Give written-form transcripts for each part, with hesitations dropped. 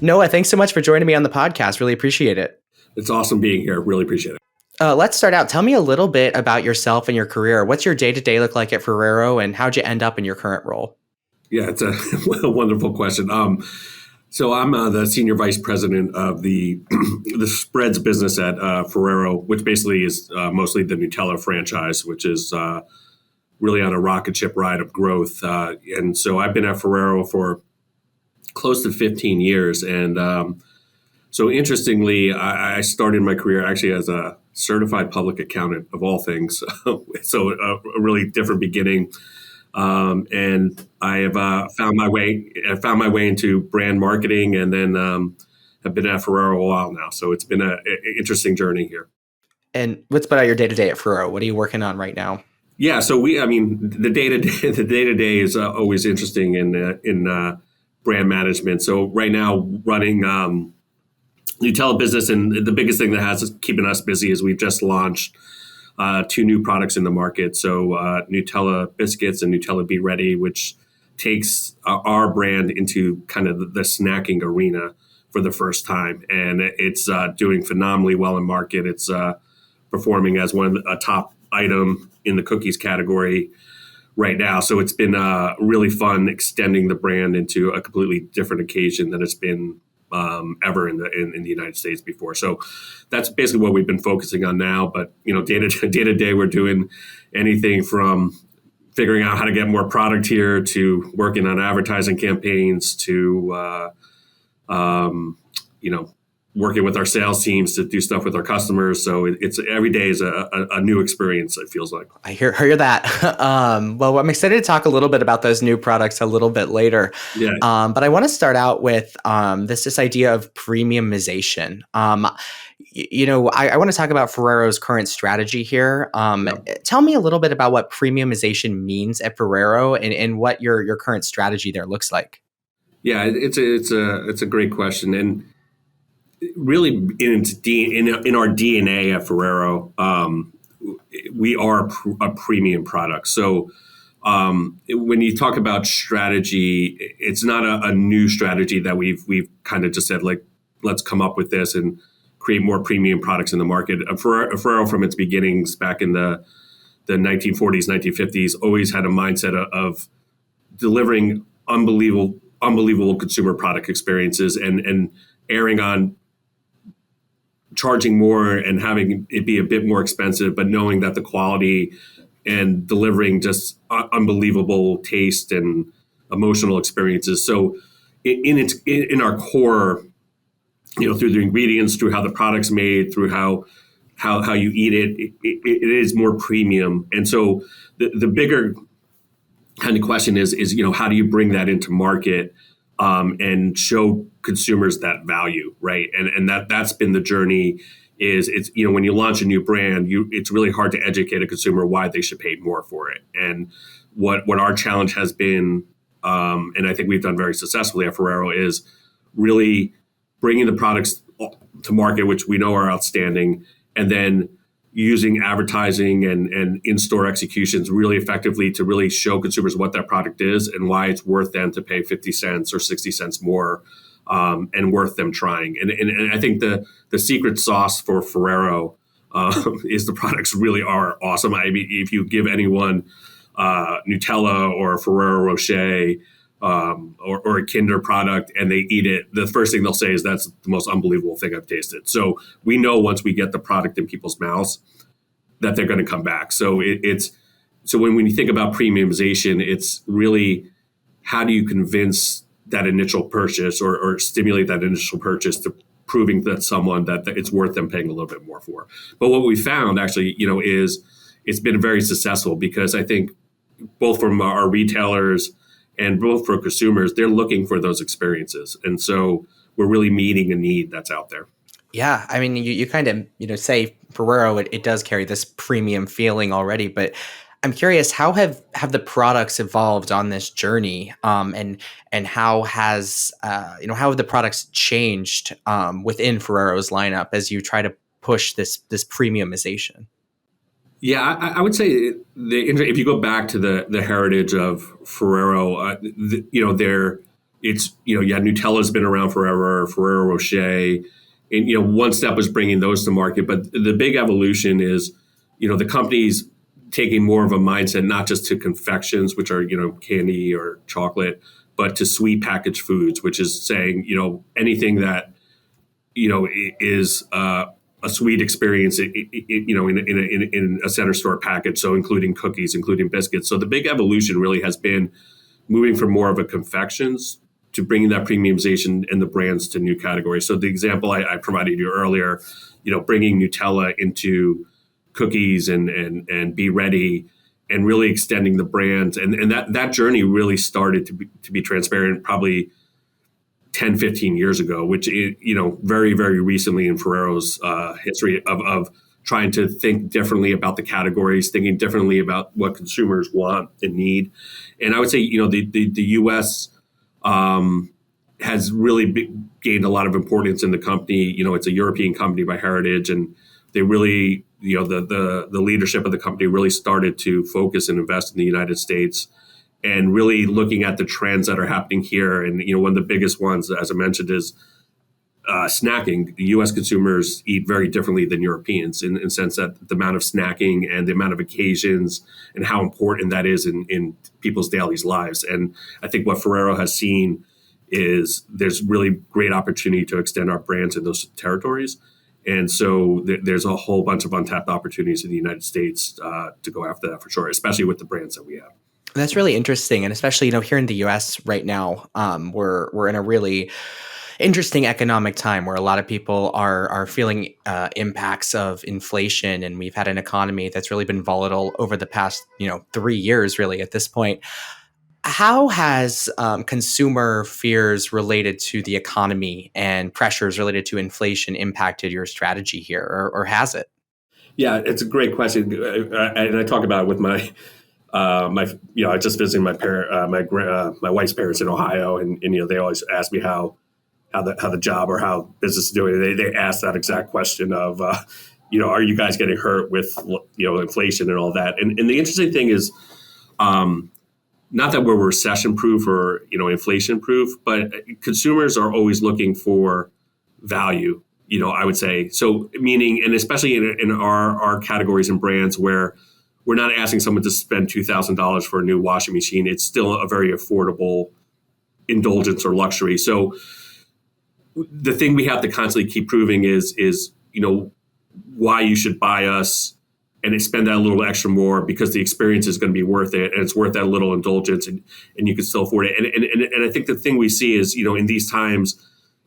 Noah, thanks so much for joining me on the podcast. Really appreciate it. It's awesome being here. Really appreciate it. Let's start out. Tell me a little bit about yourself and your career. What's your day-to-day look like at Ferrero, and how'd you end up in your current role? Yeah, it's a wonderful question. So I'm the senior vice president of the the spreads business at Ferrero, which basically is mostly the Nutella franchise, which is really on a rocket ship ride of growth. And so I've been at Ferrero for close to 15 years. And so interestingly, I started my career actually as a certified public accountant of all things. So a really different beginning. And I have found my way into brand marketing, and then have been at Ferrero a while now. So it's been an interesting journey here. And what's about your day-to-day at Ferrero? What are you working on right now? Yeah, so the day to day is always interesting in brand management. So right now, running Nutella business, and the biggest thing that has us keeping us busy is we've just launched two new products in the market. So Nutella biscuits and Nutella Be Ready, which takes our brand into kind of the snacking arena for the first time, and it's doing phenomenally well in market. It's performing as a top item in the cookies category right now. So it's been really fun extending the brand into a completely different occasion than it's been ever in the United States before. So that's basically what we've been focusing on now. But day to day, we're doing anything from figuring out how to get more product here to working on advertising campaigns to working with our sales teams to do stuff with our customers. So it's every day is a new experience, it feels like. I hear that. Well, I'm excited to talk a little bit about those new products a little bit later. Yeah. But I want to start out with this idea of premiumization. I want to talk about Ferrero's current strategy here. Tell me a little bit about what premiumization means at Ferrero and what your current strategy there looks like. Yeah, it's a great question. And really in our DNA at Ferrero, we are a premium product. So when you talk about strategy, it's not a new strategy that we've kind of just said, like, let's come up with this and create more premium products in the market. Ferrero from its beginnings back in the 1940s, 1950s, always had a mindset of delivering unbelievable consumer product experiences and erring on charging more and having it be a bit more expensive, but knowing that the quality and delivering just unbelievable taste and emotional experiences. So in our core, through the ingredients, through how the product's made, through how you eat it, it is more premium. And so the bigger kind of question is how do you bring that into market and show consumers that value, right? And that's been the journey. It's when you launch a new brand, it's really hard to educate a consumer why they should pay more for it. And what our challenge has been, and I think we've done very successfully at Ferrero, is really bringing the products to market, which we know are outstanding, and then using advertising and in-store executions really effectively to really show consumers what that product is and why it's worth them to pay 50 cents or 60 cents more and worth them trying. And I think the secret sauce for Ferrero is the products really are awesome. I mean, if you give anyone Nutella or Ferrero Rocher or a Kinder product and they eat it, the first thing they'll say is that's the most unbelievable thing I've tasted. So we know once we get the product in people's mouths that they're going to come back. So so when you think about premiumization, it's really how do you convince that initial purchase or stimulate that initial purchase to proving that someone that it's worth them paying a little bit more for. But what we found actually, is it's been very successful because I think both from our retailers and both for consumers, they're looking for those experiences. And so we're really meeting a need that's out there. Yeah, I mean, you kind of, say Ferrero, it does carry this premium feeling already, but I'm curious, how have the products evolved on this journey, and how has how have the products changed within Ferrero's lineup as you try to push this premiumization? Yeah, I would say if you go back to the heritage of Ferrero, it's, yeah, Nutella's been around forever, Ferrero Rocher, and One Step was bringing those to market. But the big evolution is, the company's taking more of a mindset, not just to confections, which are candy or chocolate, but to sweet packaged foods, which is saying anything that is a sweet experience, in a center store package. So including cookies, including biscuits. So the big evolution really has been moving from more of a confections to bringing that premiumization and the brands to new categories. So the example I provided you earlier, bringing Nutella into cookies and Be Ready, and really extending the brand. And that journey really started to be transparent probably 10, 15 years ago, which is, very, very recently in Ferrero's history of trying to think differently about the categories, thinking differently about what consumers want and need. And I would say, the U.S. Has really gained a lot of importance in the company. It's a European company by heritage, and they really, the leadership of the company really started to focus and invest in the United States, and really looking at the trends that are happening here. And one of the biggest ones, as I mentioned, is snacking. The U.S. consumers eat very differently than Europeans in the sense that the amount of snacking and the amount of occasions and how important that is in people's daily lives. And I think what Ferrero has seen is there's really great opportunity to extend our brands in those territories. And so there's a whole bunch of untapped opportunities in the United States to go after that for sure, especially with the brands that we have. That's really interesting, and especially here in the U.S. right now, we're in a really interesting economic time where a lot of people are feeling impacts of inflation, and we've had an economy that's really been volatile over the past 3 years, really at this point. How has consumer fears related to the economy and pressures related to inflation impacted your strategy here, or has it? Yeah, it's a great question, and I talk about it with I just visited my wife's parents in Ohio, and they always ask me how the job or how business is doing. They ask that exact question of are you guys getting hurt with inflation and all that? And the interesting thing is, not that we're recession proof or inflation proof, but consumers are always looking for value. I would say so. Meaning, and especially in our categories and brands where we're not asking someone to spend $2,000 for a new washing machine. It's still a very affordable indulgence or luxury. So the thing we have to constantly keep proving is why you should buy us and spend that little extra more, because the experience is going to be worth it, and it's worth that little indulgence, and you can still afford it. And I think the thing we see is, in these times,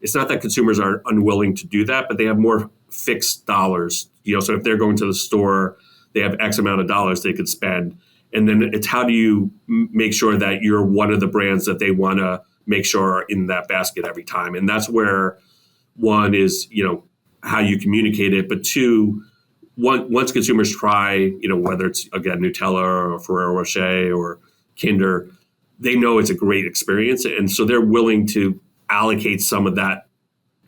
it's not that consumers are unwilling to do that, but they have more fixed dollars. So if they're going to the store, they have X amount of dollars they could spend. And then it's how do you make sure that you're one of the brands that they want to make sure are in that basket every time. And that's where one is, how you communicate it. But two, once consumers try, whether it's, again, Nutella or Ferrero Rocher or Kinder, they know it's a great experience. And so they're willing to allocate some of that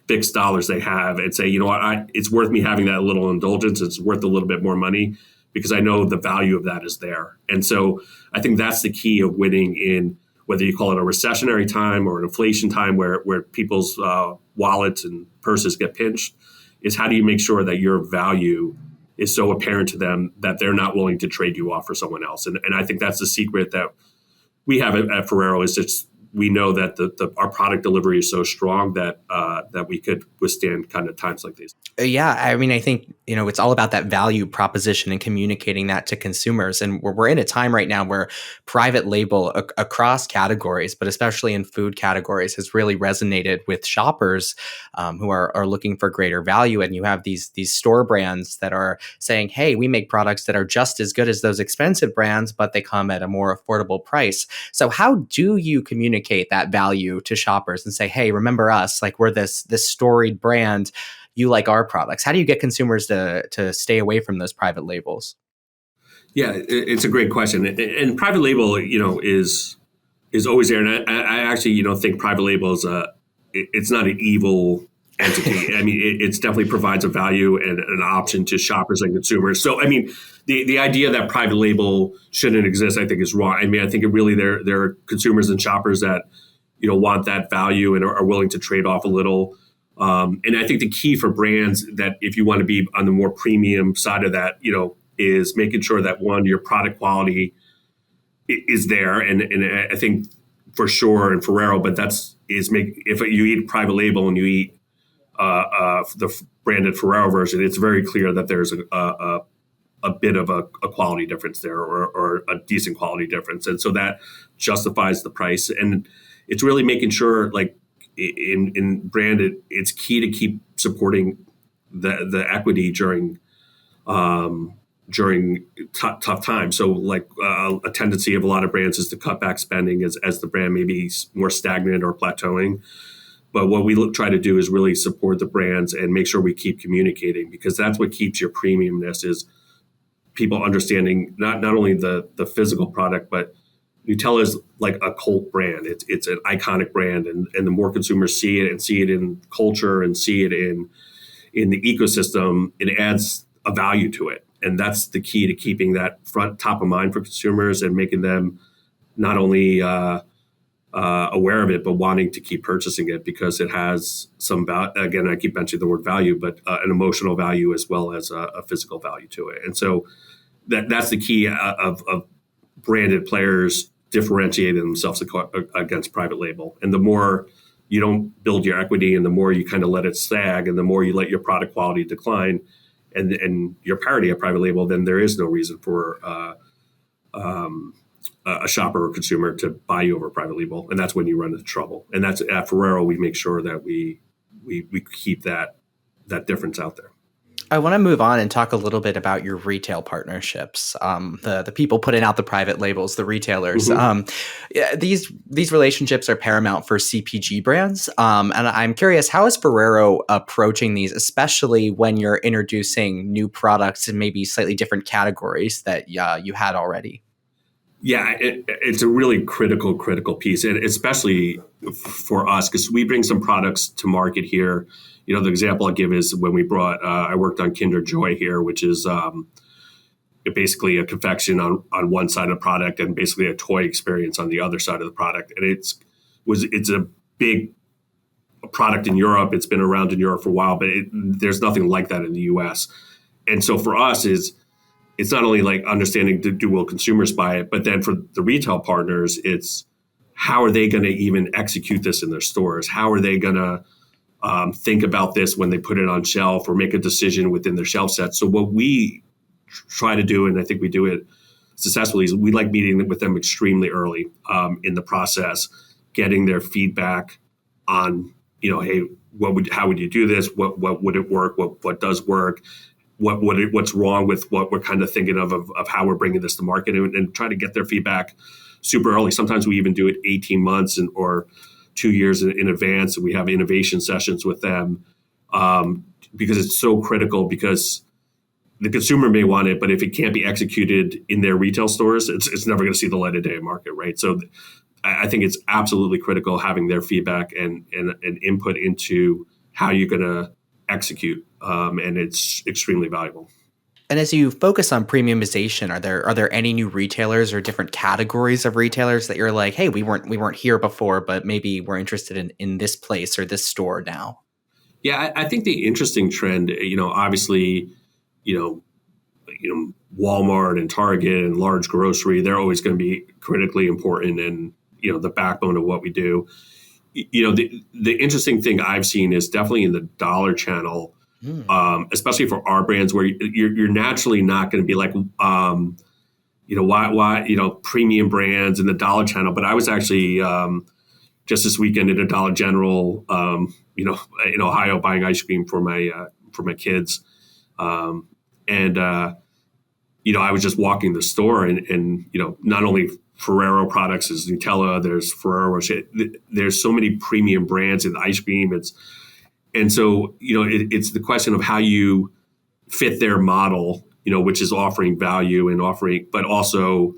fixed dollars they have and say, it's worth me having that little indulgence. It's worth a little bit more money because I know the value of that is there. And so I think that's the key of winning in, whether you call it a recessionary time or an inflation time where people's wallets and purses get pinched, is how do you make sure that your value is so apparent to them that they're not willing to trade you off for someone else. And I think that's the secret that we have at Ferrero, is just we know that our product delivery is so strong that that we could withstand kind of times like these. Yeah, I mean, I think it's all about that value proposition and communicating that to consumers. And we're in a time right now where private label across categories, but especially in food categories, has really resonated with shoppers who are looking for greater value. And you have these store brands that are saying, "Hey, we make products that are just as good as those expensive brands, but they come at a more affordable price." So, how do you communicate that value to shoppers and say, "Hey, remember us? Like, we're this storied brand. You like our products." How do you get consumers to stay away from those private labels? Yeah, it's a great question. And private label, is always there. And I actually, think private label is it's not an evil entity. I mean, it's definitely provides a value and an option to shoppers and consumers. So, I mean, the idea that private label shouldn't exist, I think, is wrong. I mean, I think it really there are consumers and shoppers that want that value and are willing to trade off a little. And I think the key for brands that if you want to be on the more premium side of that, is making sure that one, your product quality is there. And I think for sure in Ferrero, but if you eat private label and you eat the branded Ferrero version, it's very clear that there's a bit of a quality difference there, or a decent quality difference. And so that justifies the price. And it's really making sure, like in branded, it's key to keep supporting the equity during tough times. So like a tendency of a lot of brands is to cut back spending as the brand may be more stagnant or plateauing. But what we try to do is really support the brands and make sure we keep communicating, because that's what keeps your premiumness, is people understanding not only the physical product, but Nutella is like a cult brand. It's an iconic brand, and the more consumers see it and see it in culture and see it in the ecosystem, it adds a value to it. And that's the key to keeping that top of mind for consumers and making them not only aware of it, but wanting to keep purchasing it, because it has some value. Again, I keep mentioning the word value, but an emotional value as well as a physical value to it. And so that's the key of branded players differentiating themselves against private label. And the more you don't build your equity, and the more you kind of let it sag, and the more you let your product quality decline, and your parity of private label, then there is no reason for a shopper or consumer to buy you over private label, and that's when you run into trouble. And that's at Ferrero, we make sure that we keep that difference out there. I want to move on and talk a little bit about your retail partnerships, the people putting out the private labels, the retailers. Mm-hmm. These relationships are paramount for CPG brands, and I'm curious, how is Ferrero approaching these, especially when you're introducing new products in maybe slightly different categories that you had already? Yeah, it's a really critical piece, and especially for us, because we bring some products to market here. The example I'll give is when we I worked on Kinder Joy here, which is basically a confection on one side of the product and basically a toy experience on the other side of the product. And it's a big product in Europe. It's been around in Europe for a while, but there's nothing like that in the US. And so for us it's not only like understanding will consumers buy it, but then for the retail partners, it's how are they going to even execute this in their stores? How are they going to think about this when they put it on shelf or make a decision within their shelf set? So what we try to do, and I think we do it successfully, is we like meeting with them extremely early in the process, getting their feedback on, hey, how would you do this? What would it work? What does work? What's wrong with what we're kind of thinking of how we're bringing this to market, and try to get their feedback super early. Sometimes we even do it 18 months or 2 years in advance, and we have innovation sessions with them because it's so critical, because the consumer may want it, but if it can't be executed in their retail stores, it's never going to see the light of day in market, right? So I think it's absolutely critical having their feedback and input into how you're going to execute, and it's extremely valuable. And as you focus on premiumization, are there any new retailers or different categories of retailers that you're like, hey, we weren't here before, but maybe we're interested in this place or this store now? Yeah, I think the interesting trend, obviously, Walmart and Target and large grocery, they're always going to be critically important and, the backbone of what we do. The interesting thing I've seen is definitely in the dollar channel, especially for our brands, where you're naturally not going to be like, why premium brands in the dollar channel. But I was actually just this weekend at a Dollar General, in Ohio, buying ice cream for my kids, and I was just walking the store, and not only Ferrero products is Nutella, there's Ferrero, there's so many premium brands in ice cream. And so, it's the question of how you fit their model, which is offering value and but also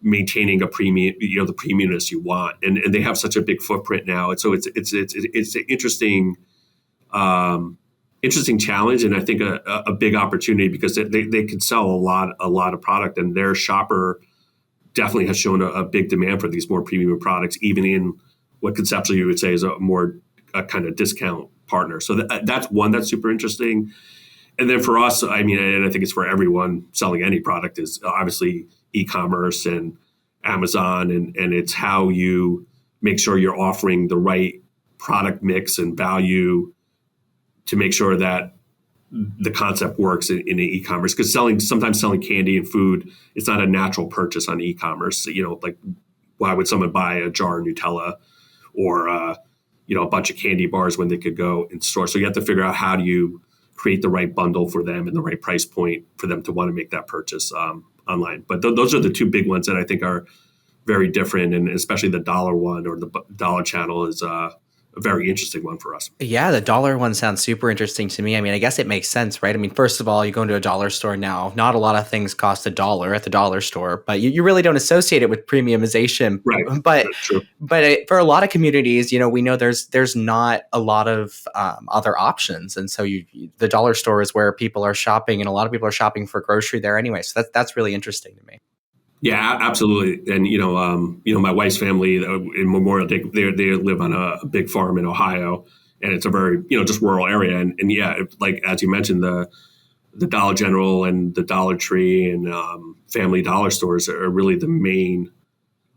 maintaining a premium, the premiumness you want. And they have such a big footprint now. And so it's an interesting challenge, and I think a big opportunity, because they could sell a lot of product, and their shopper definitely has shown a big demand for these more premium products, even in what conceptually you would say is a kind of discount partner. So that's one that's super interesting. And then for us, I mean, and I think it's for everyone selling any product, is obviously e-commerce and Amazon, and it's how you make sure you're offering the right product mix and value to make sure that the concept works in e-commerce. Because sometimes selling candy and food, it's not a natural purchase on e-commerce. Like why would someone buy a jar of Nutella or a bunch of candy bars when they could go in store? So you have to figure out how do you create the right bundle for them and the right price point for them to want to make that purchase online. But those are the two big ones that I think are very different, and especially the dollar one or the dollar channel is a very interesting one for us. Yeah, the dollar one sounds super interesting to me. I mean, I guess it makes sense, right? I mean, first of all, you go into a dollar store now, not a lot of things cost $1 at the dollar store, but you really don't associate it with premiumization. Right. But That's true. for a lot of communities, we know there's not a lot of other options, and so the dollar store is where people are shopping, and a lot of people are shopping for grocery there anyway. So that's really interesting to me. Yeah, absolutely. And my wife's family in Memorial Day, they live on a big farm in Ohio, and it's a very just rural area. And yeah, like as you mentioned, the Dollar General and the Dollar Tree and family dollar stores are really the main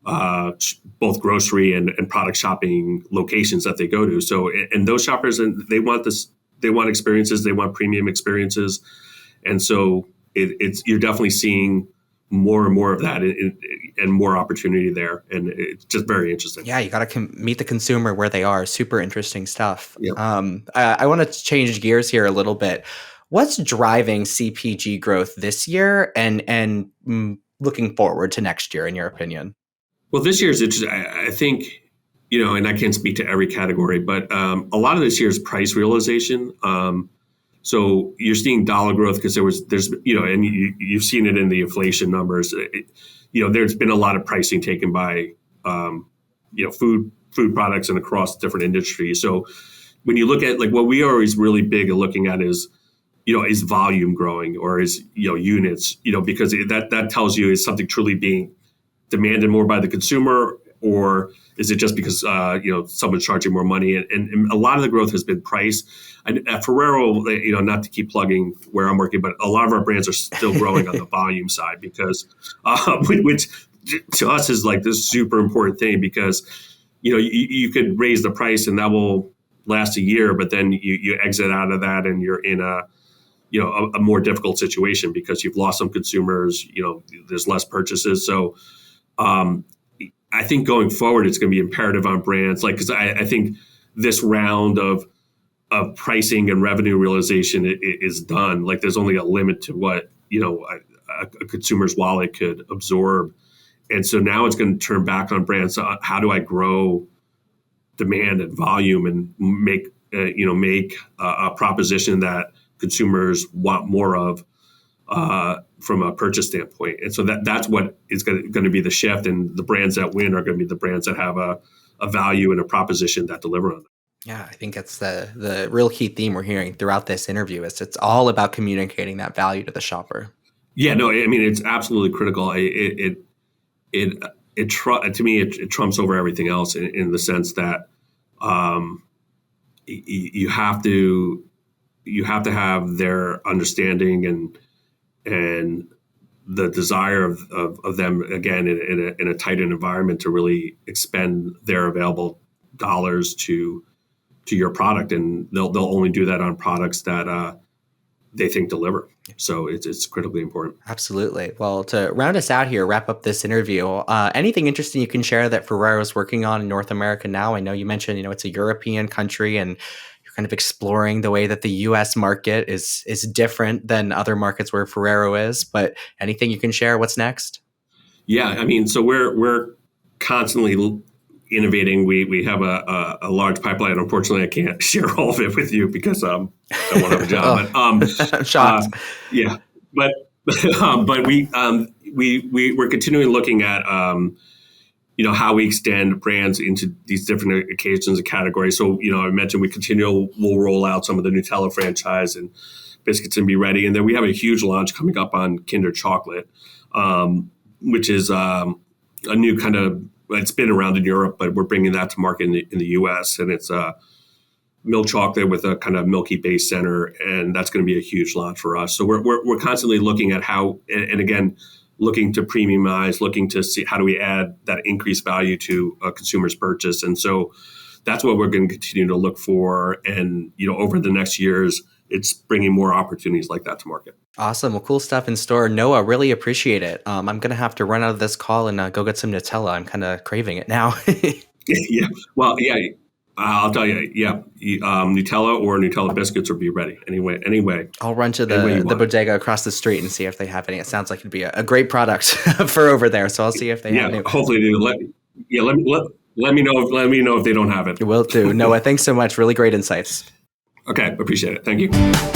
both grocery and product shopping locations that they go to. So and those shoppers, and they want experiences, they want premium experiences, and so you're definitely seeing more and more of that and more opportunity there. And it's just very interesting. Yeah, you got to meet the consumer where they are. Super interesting stuff. Yep. I want to change gears here a little bit. What's driving CPG growth this year and looking forward to next year, in your opinion? Well, this year's interesting. I think, and I can't speak to every category, but a lot of this year's price realization. So you're seeing dollar growth because there's and you've seen it in the inflation numbers. There's been a lot of pricing taken by food products and across different industries. So when you look at like what we are always really big at looking at is volume growing or is units, because that tells you is something truly being demanded more by the consumer, or is it just because someone's charging more money? And a lot of the growth has been price. At Ferrero, not to keep plugging where I'm working, but a lot of our brands are still growing on the volume side because, which to us is like this super important thing because, you could raise the price and that will last a year, but then you exit out of that and you're in a more difficult situation because you've lost some consumers. There's less purchases, so. I think going forward, it's going to be imperative on brands, because I think this round of pricing and revenue realization is done. Like there's only a limit to what a consumer's wallet could absorb, and so now it's going to turn back on brands. How do I grow demand and volume and make a proposition that consumers want more of? From a purchase standpoint. And so that's what is going to be the shift. And the brands that win are going to be the brands that have a value and a proposition that deliver on that. Yeah, I think that's the real key theme we're hearing throughout this interview is it's all about communicating that value to the shopper. Yeah, no, I mean, it's absolutely critical. To me, it trumps over everything else in the sense that you have to have their understanding and the desire of them, again, in a tightened environment to really expend their available dollars to your product. And they'll only do that on products that they think deliver. So it's critically important. Absolutely. Well, to round us out here, wrap up this interview, anything interesting you can share that Ferrero is working on in North America now? I know you mentioned, it's a European country and kind of exploring the way that the U.S. market is different than other markets where Ferrero is. But anything you can share? What's next? Yeah, I mean, so we're constantly innovating. We have a large pipeline. Unfortunately, I can't share all of it with you because I won't have a job. I'm shocked. Yeah, but we're continuing looking at how we extend brands into these different occasions and categories. So, I mentioned we'll roll out some of the Nutella franchise and biscuits and be ready. And then we have a huge launch coming up on Kinder Chocolate, which is a new kind of it's been around in Europe, but we're bringing that to market in the U.S. And it's milk chocolate with a kind of milky base center, and that's going to be a huge launch for us. So we're constantly looking at how, and again, looking to premiumize, looking to see how do we add that increased value to a consumer's purchase. And so that's what we're going to continue to look for. And over the next years, it's bringing more opportunities like that to market. Awesome. Well, cool stuff in store. Noah, really appreciate it. I'm going to have to run out of this call and go get some Nutella. I'm kind of craving it now. Yeah. Well, yeah. I'll tell you, yeah, Nutella or Nutella biscuits will be ready anyway. I'll run to the bodega across the street and see if they have any. It sounds like it'd be a great product for over there. So I'll see if they have any. Hopefully they do. Let me know. Let me know if they don't have it. You will do. Noah, thanks so much. Really great insights. Okay, appreciate it. Thank you.